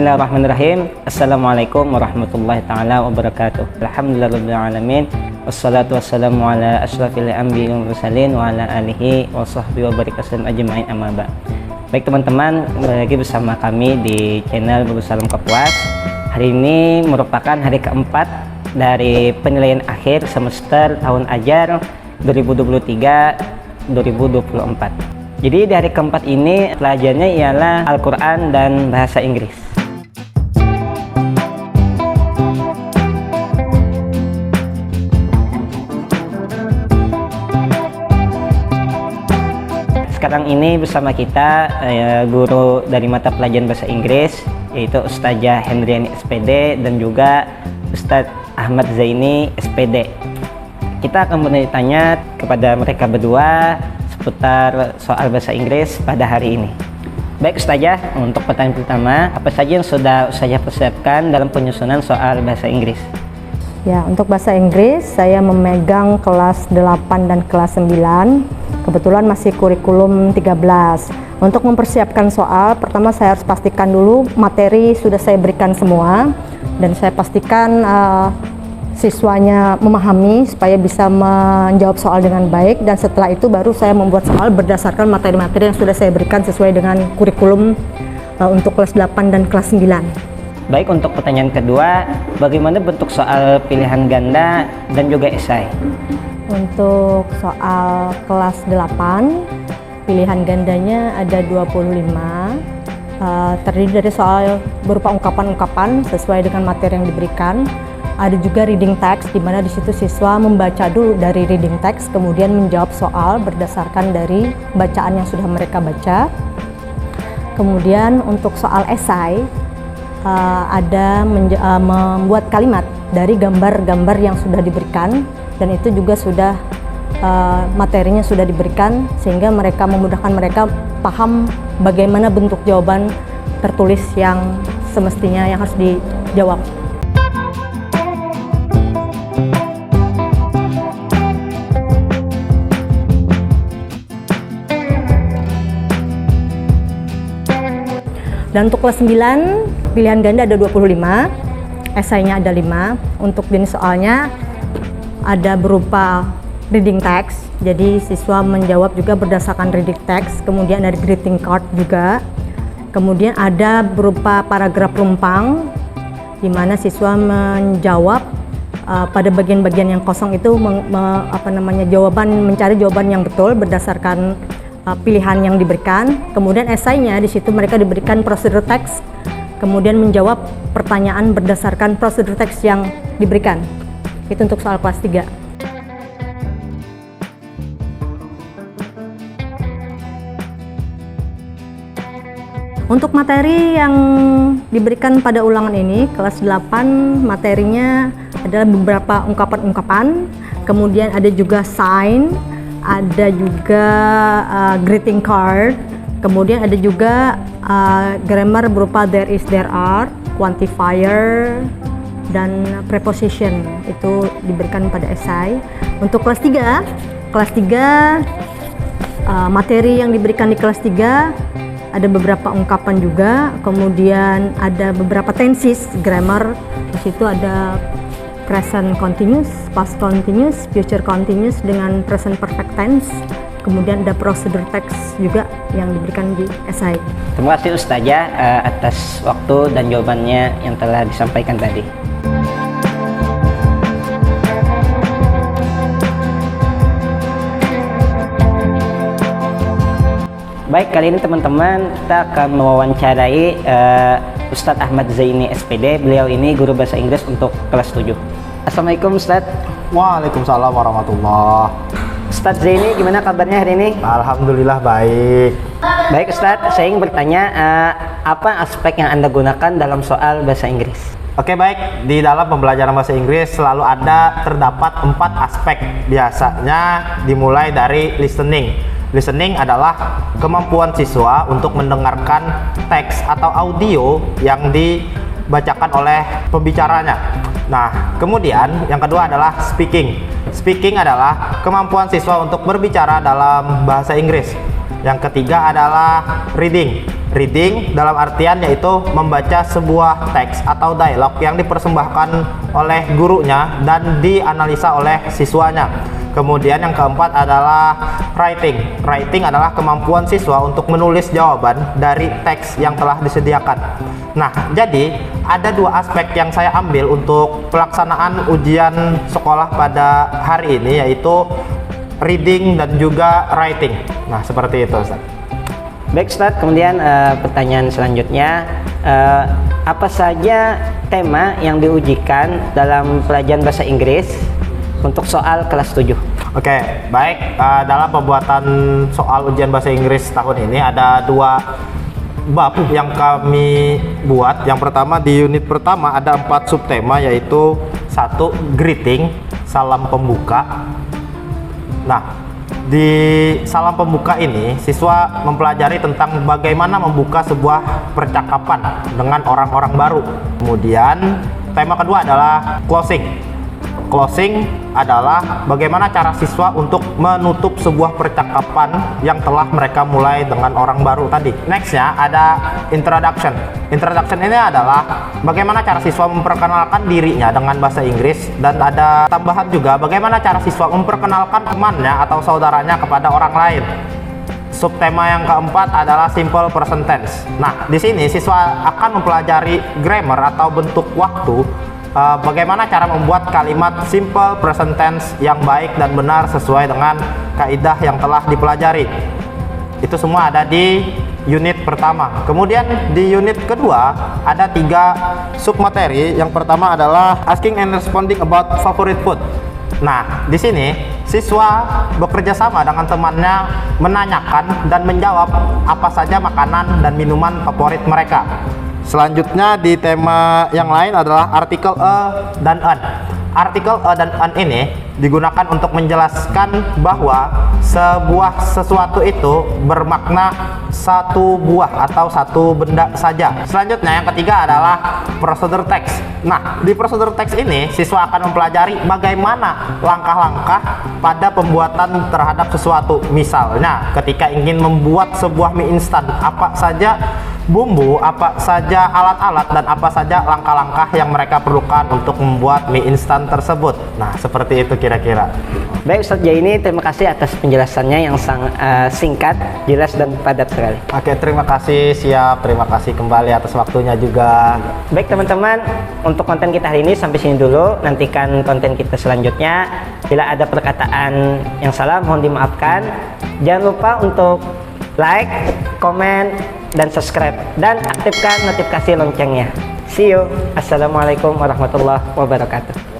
Bismillahirrahmanirrahim. Assalamualaikum warahmatullahi ta'ala wabarakatuh. Alhamdulillahirrahmanirrahim. Wassalatu wassalamu ala ashrafil anbiya'i wal mursalin wa ala alihi wa sahbihi wa barakatum ajma'in amma ba'd. Baik teman-teman, kembali lagi bersama kami di channel Guru Salam Kapuas. Hari ini merupakan hari keempat dari penilaian akhir semester tahun ajar 2023-2024. Jadi di hari keempat ini pelajarannya ialah Al-Quran dan bahasa Inggris. Sekarang ini bersama kita guru dari mata pelajaran bahasa Inggris, yaitu Ustazah Hendriani SPD dan juga Ustadz Ahmad Zaini SPD. Kita akan bertanya kepada mereka berdua seputar soal bahasa Inggris pada hari ini. Baik Ustazah, untuk pertanyaan pertama, apa saja yang sudah Ustazah persiapkan dalam penyusunan soal bahasa Inggris? Ya, untuk bahasa Inggris saya memegang kelas 8 dan kelas 9. Kebetulan masih kurikulum 13. Untuk mempersiapkan soal, pertama saya harus pastikan dulu materi sudah saya berikan semua, dan saya pastikan siswanya memahami supaya bisa menjawab soal dengan baik, dan setelah itu baru saya membuat soal berdasarkan materi-materi yang sudah saya berikan sesuai dengan kurikulum untuk kelas 8 dan kelas 9. Baik, untuk pertanyaan kedua, bagaimana bentuk soal pilihan ganda dan juga esai? Untuk soal kelas 8, pilihan gandanya ada 25, terdiri dari soal berupa ungkapan-ungkapan sesuai dengan materi yang diberikan. Ada juga reading text, di mana di situ siswa membaca dulu dari reading text, kemudian menjawab soal berdasarkan dari bacaan yang sudah mereka baca. Kemudian untuk soal esai, ada membuat kalimat dari gambar-gambar yang sudah diberikan, dan itu juga sudah materinya sudah diberikan, sehingga mereka memudahkan mereka paham bagaimana bentuk jawaban tertulis yang semestinya yang harus dijawab. Dan untuk kelas 9, pilihan ganda ada 25, esainya ada 5. Untuk jenis soalnya ada berupa reading text, jadi siswa menjawab juga berdasarkan reading text. Kemudian ada greeting card juga. Kemudian ada berupa paragraf rumpang, di mana siswa menjawab pada bagian-bagian yang kosong itu mencari jawaban yang betul berdasarkan pilihan yang diberikan. Kemudian esainya di situ mereka diberikan prosedur teks, kemudian menjawab pertanyaan berdasarkan prosedur teks yang diberikan. Itu untuk soal kelas 3. Untuk materi yang diberikan pada ulangan ini, kelas 8 materinya adalah beberapa ungkapan-ungkapan, kemudian ada juga sign, ada juga greeting card, kemudian ada juga grammar berupa there is, there are, quantifier, dan preposition. Itu diberikan pada esai. Untuk kelas 3, materi yang diberikan di kelas 3 ada beberapa ungkapan juga, kemudian ada beberapa tenses, grammar. Di situ ada present continuous, past continuous, future continuous dengan present perfect tense. Kemudian ada prosedur teks juga yang diberikan di esai. Terima kasih Ustazah atas waktu dan jawabannya yang telah disampaikan tadi. Baik, kali ini teman-teman kita akan mewawancarai Ustadz Ahmad Zaini SPD. Beliau ini guru bahasa Inggris untuk kelas 7. Assalamualaikum Ustadz. Waalaikumsalam warahmatullahi. Ustadz Zaini, gimana kabarnya hari ini? Alhamdulillah baik. Baik Ustadz, saya ingin bertanya apa aspek yang Anda gunakan dalam soal bahasa Inggris? Oke, baik. Di dalam pembelajaran bahasa Inggris selalu terdapat 4 aspek. Biasanya dimulai dari listening. Listening adalah kemampuan siswa untuk mendengarkan teks atau audio yang dibacakan oleh pembicaranya. Nah, kemudian yang kedua adalah speaking. Speaking adalah kemampuan siswa untuk berbicara dalam bahasa Inggris. Yang ketiga adalah reading. Reading dalam artian yaitu membaca sebuah teks atau dialog yang dipersembahkan oleh gurunya dan dianalisa oleh siswanya. Kemudian yang keempat adalah writing. Writing adalah kemampuan siswa untuk menulis jawaban dari teks yang telah disediakan. Nah, jadi ada dua aspek yang saya ambil untuk pelaksanaan ujian sekolah pada hari ini, yaitu reading dan juga writing. Nah, seperti itu, Ustaz. Baik Ustadz, kemudian pertanyaan selanjutnya, apa saja tema yang diujikan dalam pelajaran bahasa Inggris untuk soal kelas 7? Oke, baik. Dalam pembuatan soal ujian bahasa Inggris tahun ini ada dua bab yang kami buat. Yang pertama, di unit pertama ada 4 subtema, yaitu 1. Greeting, salam pembuka. Nah, di salam pembuka ini siswa mempelajari tentang bagaimana membuka sebuah percakapan dengan orang-orang baru. Kemudian tema kedua adalah closing. Closing adalah bagaimana cara siswa untuk menutup sebuah percakapan yang telah mereka mulai dengan orang baru tadi. Nextnya ada introduction. Introduction ini adalah bagaimana cara siswa memperkenalkan dirinya dengan bahasa Inggris, dan ada tambahan juga bagaimana cara siswa memperkenalkan temannya atau saudaranya kepada orang lain. Subtema yang keempat adalah simple present tense. Nah, di sini siswa akan mempelajari grammar atau bentuk waktu. Bagaimana cara membuat kalimat simple present tense yang baik dan benar sesuai dengan kaidah yang telah dipelajari. Itu semua ada di unit pertama. Kemudian di unit kedua ada 3 submateri. Yang pertama adalah asking and responding about favorite food. Nah, di sini siswa bekerja sama dengan temannya menanyakan dan menjawab apa saja makanan dan minuman favorit mereka. Selanjutnya di tema yang lain adalah artikel a dan an. Artikel a dan an ini digunakan untuk menjelaskan bahwa sebuah sesuatu itu bermakna satu buah atau satu benda saja. Selanjutnya yang ketiga adalah procedure text. Nah, di procedure text ini siswa akan mempelajari bagaimana langkah-langkah pada pembuatan terhadap sesuatu. Misalnya ketika ingin membuat sebuah mie instan, apa saja bumbu, apa saja alat-alat, dan apa saja langkah-langkah yang mereka perlukan untuk membuat mie instan tersebut. Nah, seperti itu kira-kira. Baik Ustadz Jaini, terima kasih atas penjelasannya yang sangat singkat, jelas dan padat sekali. Oke, terima kasih. Siap, terima kasih kembali atas waktunya juga. Baik teman-teman, untuk konten kita hari ini sampai sini dulu. Nantikan konten kita selanjutnya. Bila ada perkataan yang salah, mohon dimaafkan. Jangan lupa untuk like, komen, dan subscribe, dan aktifkan notifikasi loncengnya. See you. Assalamualaikum warahmatullahi wabarakatuh.